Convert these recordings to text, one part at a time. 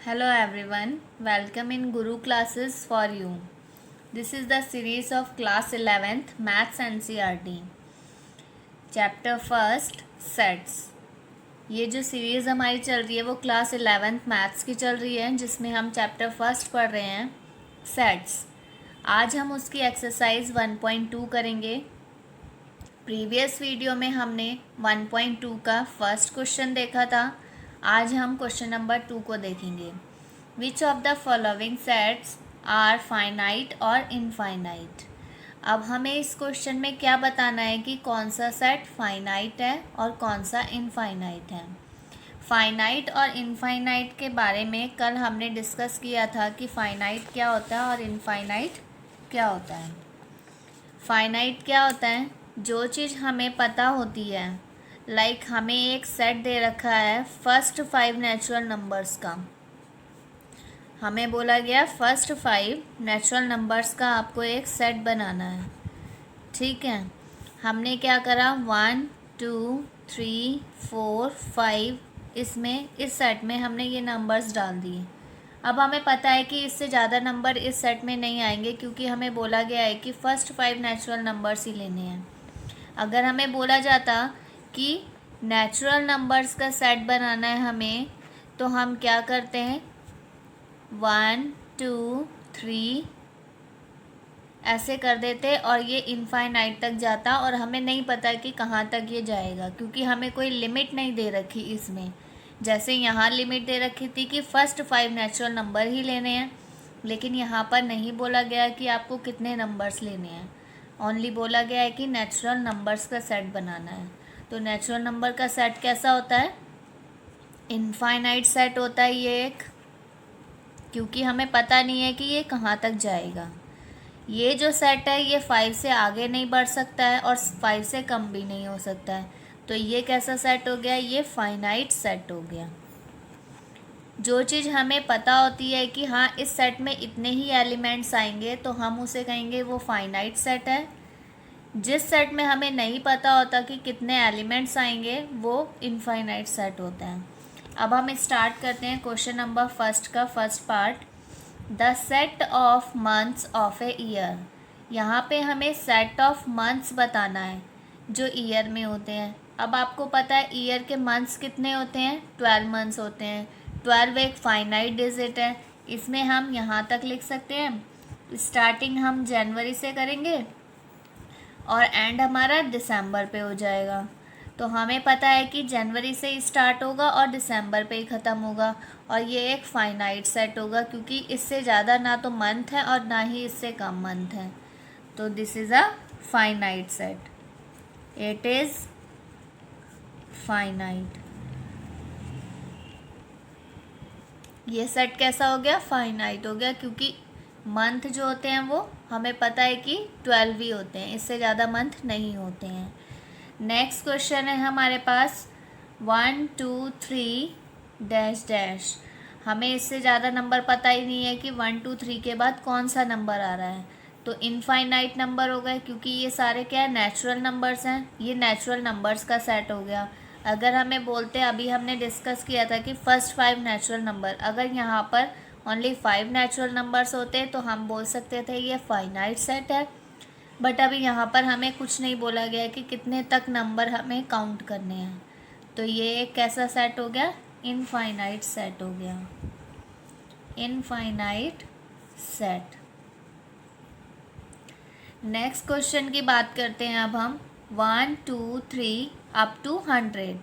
Hello everyone, welcome in Guru classes for you. This is the series of class 11th Maths NCERT. Chapter first Sets. ये जो series हमारी चल रही है वो क्लास 11th मैथ्स की चल रही है जिसमें हम चैप्टर फर्स्ट पढ़ रहे हैं सेट्स। आज हम उसकी एक्सरसाइज 1.2 करेंगे। प्रीवियस वीडियो में हमने 1.2 का फर्स्ट क्वेश्चन देखा था। आज हम क्वेश्चन नंबर 2 को देखेंगे। Which of the following sets are finite और इनफाइनाइट। अब हमें इस क्वेश्चन में क्या बताना है कि कौन सा सेट फाइनाइट है और कौन सा इनफाइनाइट है। फाइनाइट और इनफाइनाइट के बारे में कल हमने डिस्कस किया था कि फाइनाइट क्या होता है और इनफाइनाइट क्या होता है। फाइनाइट क्या होता है? जो चीज़ हमें पता होती है, लाइक हमें एक सेट दे रखा है फर्स्ट 5 नेचुरल नंबर्स का। हमें बोला गया फर्स्ट 5 नेचुरल नंबर्स का आपको एक सेट बनाना है, ठीक है। हमने क्या करा 1 2 3 4 5 इसमें इस सेट में हमने ये नंबर्स डाल दिए। अब हमें पता है कि इससे ज़्यादा नंबर इस सेट में नहीं आएंगे क्योंकि हमें बोला गया है कि फ़र्स्ट 5 नेचुरल नंबर्स ही लेने हैं। अगर हमें बोला जाता कि नेचुरल नंबर्स का सेट बनाना है हमें, तो हम क्या करते हैं 1 2 3 ऐसे कर देते और ये इनफाइनाइट तक जाता और हमें नहीं पता कि कहाँ तक ये जाएगा क्योंकि हमें कोई लिमिट नहीं दे रखी इसमें। जैसे यहाँ लिमिट दे रखी थी कि फ़र्स्ट 5 नेचुरल नंबर ही लेने हैं, लेकिन यहाँ पर नहीं बोला गया कि आपको कितने नंबर्स लेने हैं। ओनली बोला गया है कि नेचुरल नंबर्स का सेट बनाना है। तो नेचुरल नंबर का सेट कैसा होता है? इनफाइनाइट सेट होता है ये एक, क्योंकि हमें पता नहीं है कि ये कहाँ तक जाएगा। ये जो सेट है ये 5 से आगे नहीं बढ़ सकता है और 5 से कम भी नहीं हो सकता है। तो ये कैसा सेट हो गया? ये फाइनाइट सेट हो गया। जो चीज़ हमें पता होती है कि हाँ इस सेट में इतने ही एलिमेंट्स आएंगे तो हम उसे कहेंगे वो फाइनाइट सेट है। जिस सेट में हमें नहीं पता होता कि कितने एलिमेंट्स आएंगे वो इनफाइनाइट सेट होता है। अब हम स्टार्ट करते हैं क्वेश्चन नंबर फर्स्ट का first part. The set of months of a year. यहाँ पे हमें सेट ऑफ मंथ्स बताना है जो ईयर में होते हैं। अब आपको पता है ईयर के मंथ्स कितने होते हैं? 12 मंथ्स होते हैं। 12 एक फाइनाइट डिजिट है, इसमें हम यहाँ तक लिख सकते हैं। स्टार्टिंग हम जनवरी से करेंगे और एंड हमारा दिसंबर पे हो जाएगा। तो हमें पता है कि जनवरी से स्टार्ट होगा और दिसंबर पे ही ख़त्म होगा और ये एक फाइनाइट सेट होगा क्योंकि इससे ज़्यादा ना तो मंथ है और ना ही इससे कम मंथ है। तो this is a finite set, it is finite. ये सेट कैसा हो गया? फाइनाइट हो गया क्योंकि मंथ जो होते हैं वो हमें पता है कि 12 ही होते हैं, इससे ज़्यादा मंथ नहीं होते हैं। नेक्स्ट क्वेश्चन है हमारे पास 1 2 3 डैश डैश। हमें इससे ज़्यादा नंबर पता ही नहीं है कि 1 2 3 के बाद कौन सा नंबर आ रहा है। तो इनफाइनाइट नंबर हो गए क्योंकि ये सारे क्या है? नेचुरल नंबर्स हैं। ये नेचुरल नंबर्स का सेट हो गया। अगर हमें बोलते, अभी हमने डिस्कस किया था कि फर्स्ट 5 नेचुरल नंबर, अगर यहाँ पर ओनली 5 नेचुरल नंबर्स होते तो हम बोल सकते थे ये फाइनाइट सेट है। बट अभी यहाँ पर हमें कुछ नहीं बोला गया कि कितने तक नंबर हमें काउंट करने हैं। तो ये एक कैसा सेट हो गया? इनफाइनाइट सेट हो गया, इनफाइनाइट सेट। नेक्स्ट क्वेश्चन की बात करते हैं अब हम 1 2 3 अप टू 100।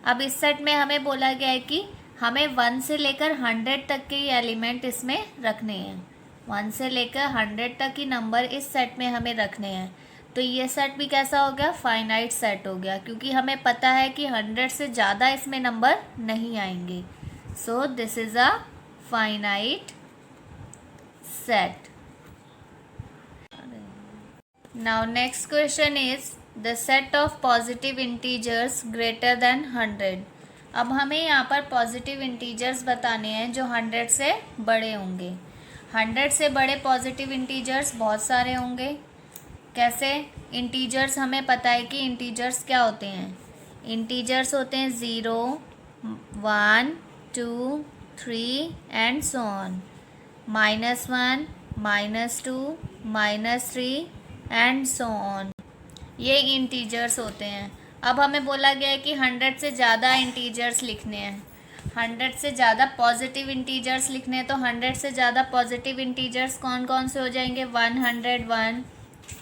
अब इस सेट में हमें बोला गया है कि हमें 1 से लेकर 100 तक के एलिमेंट इसमें रखने हैं। 1 से लेकर 100 तक ही नंबर इस सेट में हमें रखने हैं। तो ये सेट भी कैसा हो गया? फाइनाइट सेट हो गया क्योंकि हमें पता है कि 100 से ज़्यादा इसमें नंबर नहीं आएंगे। So this is a finite set. Now next question is the set of positive integers greater than 100। अब हमें यहाँ पर पॉजिटिव इंटीजर्स बताने हैं जो 100 से बड़े होंगे। 100 से बड़े पॉजिटिव इंटीजर्स बहुत सारे होंगे। कैसे? इंटीजर्स हमें पता है कि इंटीजर्स क्या होते हैं? इंटीजर्स होते हैं 0 1 2 3 and so on. -1, -2, -3 and so on. ये इंटीजर्स होते हैं. अब हमें बोला गया है कि 100 से ज़्यादा इंटीजर्स लिखने हैं. 100 से ज़्यादा पॉजिटिव इंटीजर्स लिखने हैं. तो 100 से ज़्यादा पॉजिटिव इंटीजर्स कौन कौन से हो जाएंगे? 101,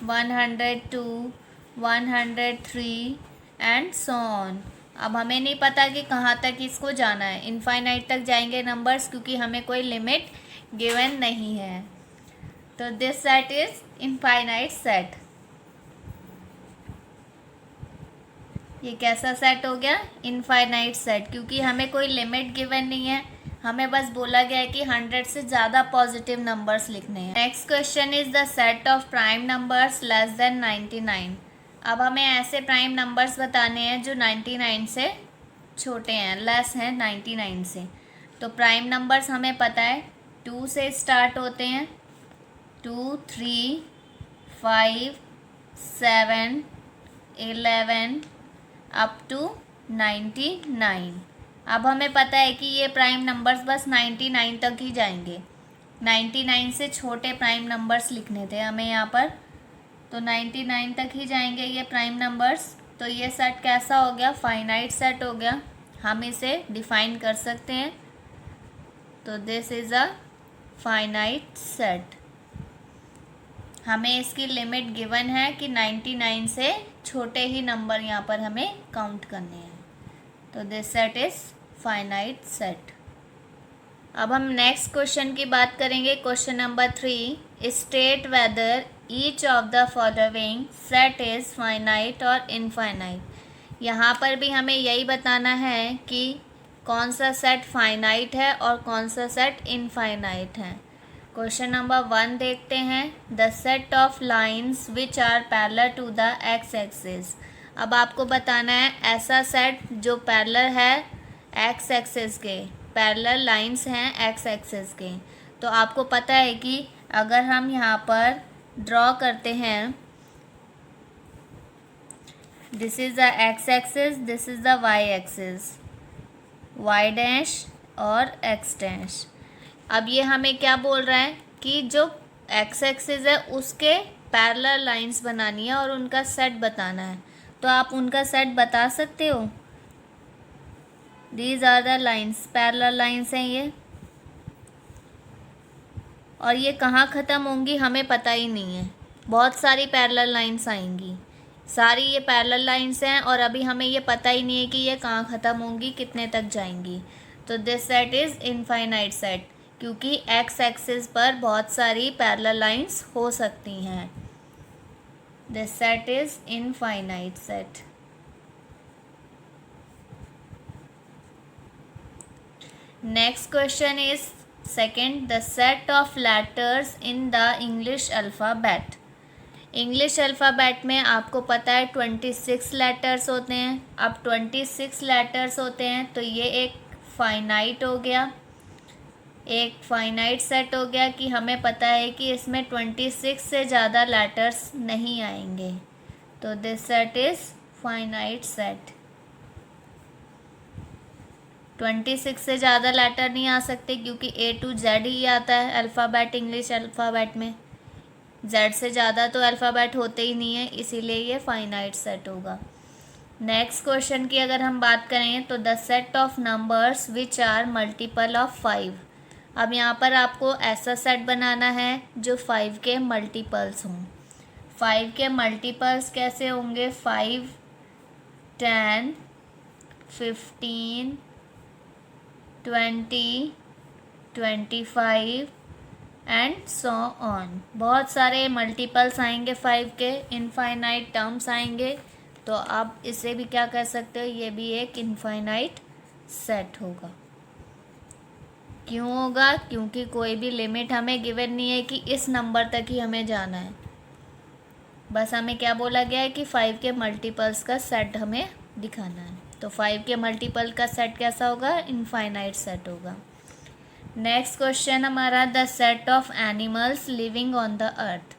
102, 103 एंड सो ऑन. अब हमें नहीं पता कि कहाँ तक इसको जाना है. इनफाइनाइट तक जाएंगे नंबर्स, क्योंकि हमें कोई लिमिट गिवन नहीं है. तो this set is infinite set. ये कैसा सेट हो गया? इनफाइनाइट सेट, क्योंकि हमें कोई लिमिट गिवन नहीं है. हमें बस बोला गया है कि 100 से ज़्यादा पॉजिटिव नंबर्स लिखने हैं. Next question is the set of prime numbers less than 99. अब हमें ऐसे प्राइम नंबर्स बताने हैं जो 99 से छोटे हैं, लेस हैं 99 से. तो प्राइम नंबर्स हमें पता है 2 से स्टार्ट होते हैं. 2, 3, 5, 7, 11 अप टू 99. अब हमें पता है कि ये प्राइम नंबर्स बस 99 तक ही जाएंगे. 99 से छोटे प्राइम नंबर्स लिखने थे हमें यहाँ पर. तो 99 तक ही जाएंगे ये प्राइम नंबर्स. तो ये सेट कैसा हो गया? फाइनाइट सेट हो गया. हम इसे डिफाइन कर सकते हैं. तो this is a finite set. हमें इसकी लिमिट गिवन है कि 99 से छोटे ही नंबर यहाँ पर हमें काउंट करने हैं. तो this set is finite set. अब हम नेक्स्ट क्वेश्चन की बात करेंगे. Question number 3, state whether each of the following set is finite और इनफाइनाइट. यहाँ पर भी हमें यही बताना है कि कौन सा सेट फाइनाइट है और कौन सा सेट इनफाइनाइट है. क्वेश्चन नंबर 1 देखते हैं. The set of lines which are parallel to the X axis. अब आपको बताना है ऐसा सेट जो पैरेलल है एक्स एक्सिस के. पैरेलल लाइन्स हैं एक्स एक्सिस के. तो आपको पता है कि अगर हम यहाँ पर ड्रॉ करते हैं, this is the X axis, this is the Y axis, Y dash और एक्स डैश. अब ये हमें क्या बोल रहा है कि जो एक्स एक्सिस है उसके पैरेलल लाइंस बनानी है और उनका सेट बताना है. तो आप उनका सेट बता सकते हो. These are the lines, parallel lines हैं ये. और ये कहाँ ख़त्म होंगी हमें पता ही नहीं है. बहुत सारी पैरेलल लाइंस आएंगी. सारी ये पैरेलल लाइंस हैं और अभी हमें ये पता ही नहीं है कि ये कहाँ ख़त्म होंगी, कितने तक जाएंगी. तो this set is infinite set, क्योंकि एक्स एक्सिस पर बहुत सारी पैरेलल लाइंस हो सकती हैं. This set is infinite set. Next question is second, the set of letters in the English alphabet. English alphabet में आपको पता है 26 लेटर्स होते हैं. अब 26 लेटर्स होते हैं तो ये एक फाइनाइट हो गया, एक फाइनाइट सेट हो गया कि हमें पता है कि इसमें 26 से ज़्यादा लेटर्स नहीं आएंगे. तो this set is finite set. 26 से ज़्यादा लेटर नहीं आ सकते क्योंकि A to Z ही आता है अल्फ़ाबेट. इंग्लिश अल्फ़ाबेट में Z से ज़्यादा तो अल्फ़ाबेट होते ही नहीं है, इसीलिए ये फाइनाइट सेट होगा. नेक्स्ट क्वेश्चन की अगर हम बात करें तो the set of numbers which are multiple of 5. अब यहाँ पर आपको ऐसा सेट बनाना है जो 5 के मल्टीपल्स हों. 5 के मल्टीपल्स कैसे होंगे? 5, 10, 15, 20, 25 एंड सो ऑन. बहुत सारे मल्टीपल्स आएंगे 5 के, इनफाइनाइट टर्म्स आएंगे. तो आप इसे भी क्या कर सकते हो, ये भी एक इनफाइनाइट सेट होगा. क्यों होगा? क्योंकि कोई भी लिमिट हमें गिवन नहीं है कि इस नंबर तक ही हमें जाना है. बस हमें क्या बोला गया है कि 5 के मल्टीपल्स का सेट हमें दिखाना है. तो 5 के मल्टीपल का सेट कैसा होगा? इनफाइनाइट सेट होगा. नेक्स्ट क्वेश्चन हमारा, the set of animals living on the earth.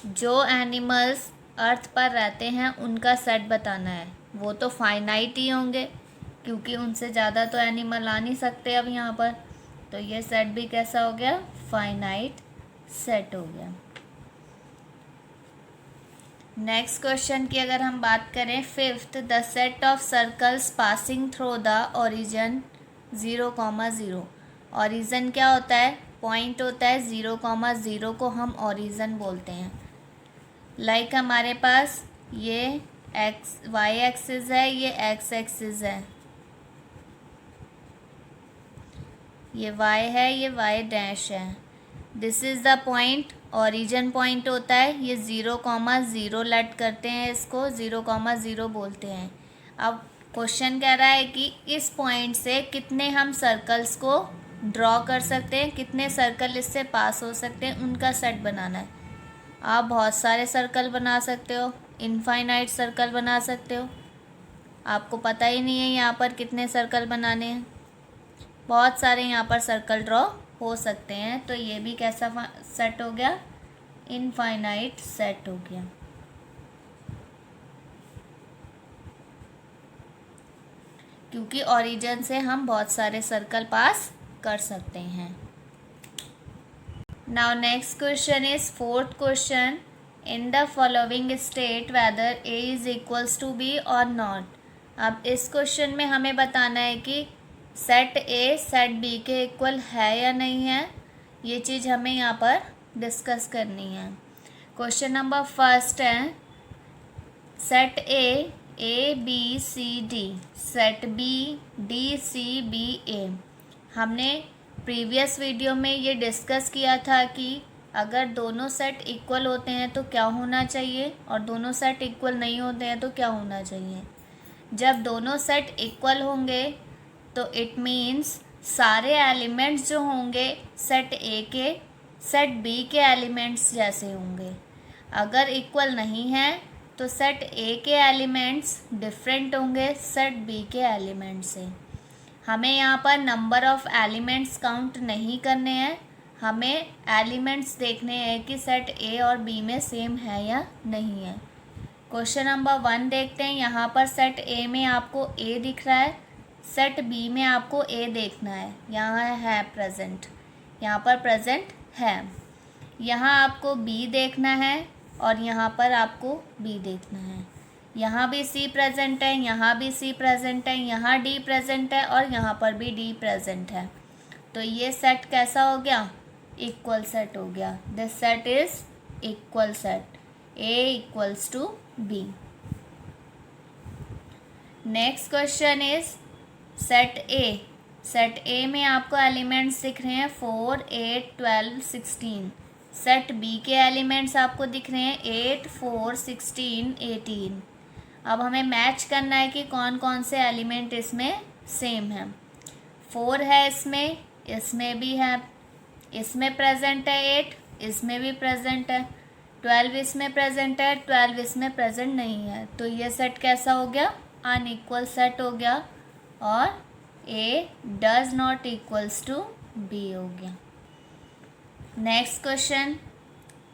जो एनिमल्स अर्थ पर रहते हैं उनका सेट बताना है. वो तो फाइनाइट ही होंगे क्योंकि उनसे ज़्यादा तो एनिमल आ नहीं सकते अब यहाँ पर. तो ये सेट भी कैसा हो गया, फाइनाइट सेट हो गया। नेक्स्ट क्वेश्चन की अगर हम बात करें, fifth, the set of circles passing through the origin 0,0। Origin क्या होता है, पॉइंट होता है, 0,0 को हम ओरिजन बोलते हैं। लाइक हमारे पास ये एक्स वाई एक्सिस है, ये एक्स एक्सिस है, ये y है, ये y डैश है। This is the point, origin point होता है। ये 0,0 लेट करते हैं, इसको 0,0 बोलते हैं। अब क्वेश्चन कह रहा है कि इस पॉइंट से कितने हम सर्कल्स को ड्रॉ कर सकते हैं, कितने सर्कल इससे पास हो सकते हैं, उनका सेट बनाना है। आप बहुत सारे सर्कल बना सकते हो, इनफाइनाइट सर्कल बना सकते हो। आपको पता ही नहीं है यहाँ पर कितने सर्कल बनाने हैं, बहुत सारे यहाँ पर सर्कल ड्रॉ हो सकते हैं। तो ये भी कैसा सेट हो गया, इनफाइनाइट सेट हो गया। क्योंकि ओरिजिन से हम बहुत सारे सर्कल पास कर सकते हैं। Now next question is fourth question, in the following state whether A is equals to B और नॉट। अब इस क्वेश्चन में हमें बताना है कि सेट ए सेट बी के इक्वल है या नहीं है। ये चीज़ हमें यहाँ पर डिस्कस करनी है। क्वेश्चन नंबर फर्स्ट है, set A B C D, set B D C B A. हमने प्रीवियस वीडियो में ये डिस्कस किया था कि अगर दोनों सेट इक्वल होते हैं तो क्या होना चाहिए, और दोनों सेट इक्वल नहीं होते हैं तो क्या होना चाहिए। जब दोनों सेट इक्वल होंगे तो इट मीन्स सारे एलिमेंट्स जो होंगे सेट ए के सेट बी के एलिमेंट्स जैसे होंगे। अगर इक्वल नहीं है तो सेट ए के एलिमेंट्स डिफरेंट होंगे सेट बी के एलिमेंट से। हमें यहाँ पर नंबर ऑफ़ एलिमेंट्स काउंट नहीं करने हैं, हमें एलिमेंट्स देखने हैं कि सेट ए और बी में सेम है या नहीं है। क्वेश्चन नंबर 1 देखते हैं। यहाँ पर सेट ए में आपको ए दिख रहा है, सेट बी में आपको ए देखना है। यहाँ है प्रेजेंट, यहाँ पर प्रेजेंट है। यहाँ आपको बी देखना है और यहाँ पर आपको बी देखना है। यहाँ भी सी प्रेजेंट है, यहाँ भी सी प्रेजेंट है, यहाँ डी प्रेजेंट है और यहाँ पर भी डी प्रेजेंट है। तो ये सेट कैसा हो गया, इक्वल सेट हो गया। This set is equal set, A equals to B. Next question is set A में आपको एलिमेंट्स दिख रहे हैं 4, 8, 12, 16। सेट बी के एलिमेंट्स आपको दिख रहे हैं 8, 4, 16, 18। अब हमें मैच करना है कि कौन कौन से एलिमेंट इसमें सेम है। 4 है इसमें भी है, इसमें प्रेजेंट है 8, इसमें भी प्रेजेंट है 12, इसमें प्रेजेंट है 12, इसमें प्रेजेंट नहीं है। तो ये सेट कैसा हो गया, अनइक्वल सेट हो गया और A does not equals to B हो गया। नेक्स्ट क्वेश्चन,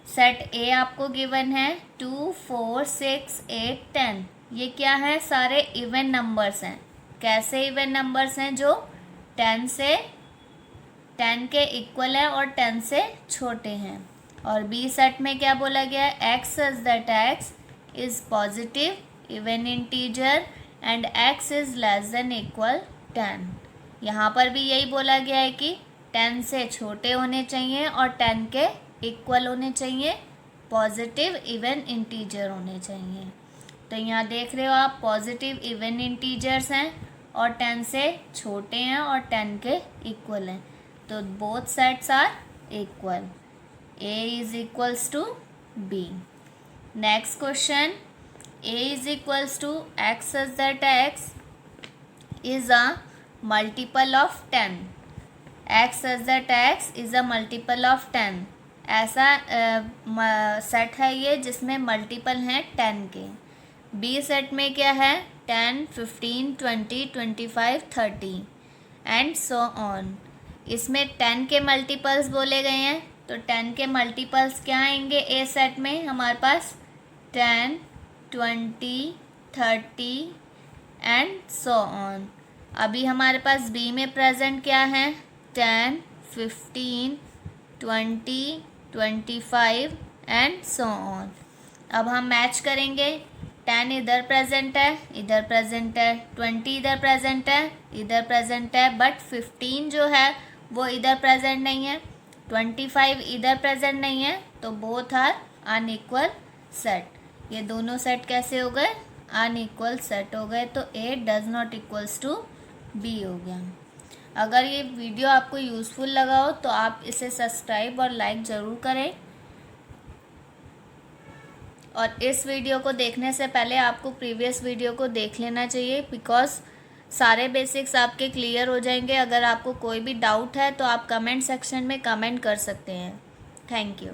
सेट ए आपको गिवन है 2, 4, 6, 8, 10। ये क्या है, सारे इवन नंबर्स हैं। कैसे इवन नंबर्स हैं, जो 10 के इक्वल है और 10 से छोटे हैं। और बी सेट में क्या बोला गया है, x such that x is positive even integer and x is less than equal 10। यहाँ पर भी यही बोला गया है कि 10 से छोटे होने चाहिए और 10 के इक्वल होने चाहिए, पॉजिटिव इवन इंटीजर होने चाहिए। तो यहाँ देख रहे हो आप, पॉजिटिव इवन इंटीजर्स हैं और 10 से छोटे हैं और 10 के इक्वल हैं। तो both sets are equal, a is equals to b। Next question, a is equals to x such that x is a multiple of 10. x such that x is a multiple of 10। ऐसा set है ये जिसमें multiple हैं 10 के। B set में क्या है, 10, 15, 20, 25, 30 and so on. इसमें 10 के मल्टीपल्स बोले गए हैं, तो 10 के मल्टीपल्स क्या आएंगे ए सेट में, हमारे पास 10, 20, 30 एंड सो ऑन। अभी हमारे पास बी में प्रेजेंट क्या है, 10, 15, 20, 25 एंड सो ऑन। अब हम मैच करेंगे। 10 इधर प्रेजेंट है, इधर प्रेजेंट है, 20 इधर प्रेजेंट है, इधर प्रेजेंट है, बट 15 जो है वो इधर प्रेजेंट नहीं है, 25 इधर प्रेजेंट नहीं है, तो बोथ आर अनइक्वल सेट। ये दोनों सेट कैसे हो गए? अनइक्वल सेट हो गए। तो A does not equals to B हो गया। अगर ये वीडियो आपको यूज़फुल लगा हो तो आप इसे सब्सक्राइब और लाइक ज़रूर करें। और इस वीडियो को देखने से पहले आपको प्रीवियस वीडियो को देख लेना चाहिए, बिकॉज सारे बेसिक्स आपके क्लियर हो जाएंगे। अगर आपको कोई भी डाउट है तो आप कमेंट सेक्शन में कमेंट कर सकते हैं। Thank you.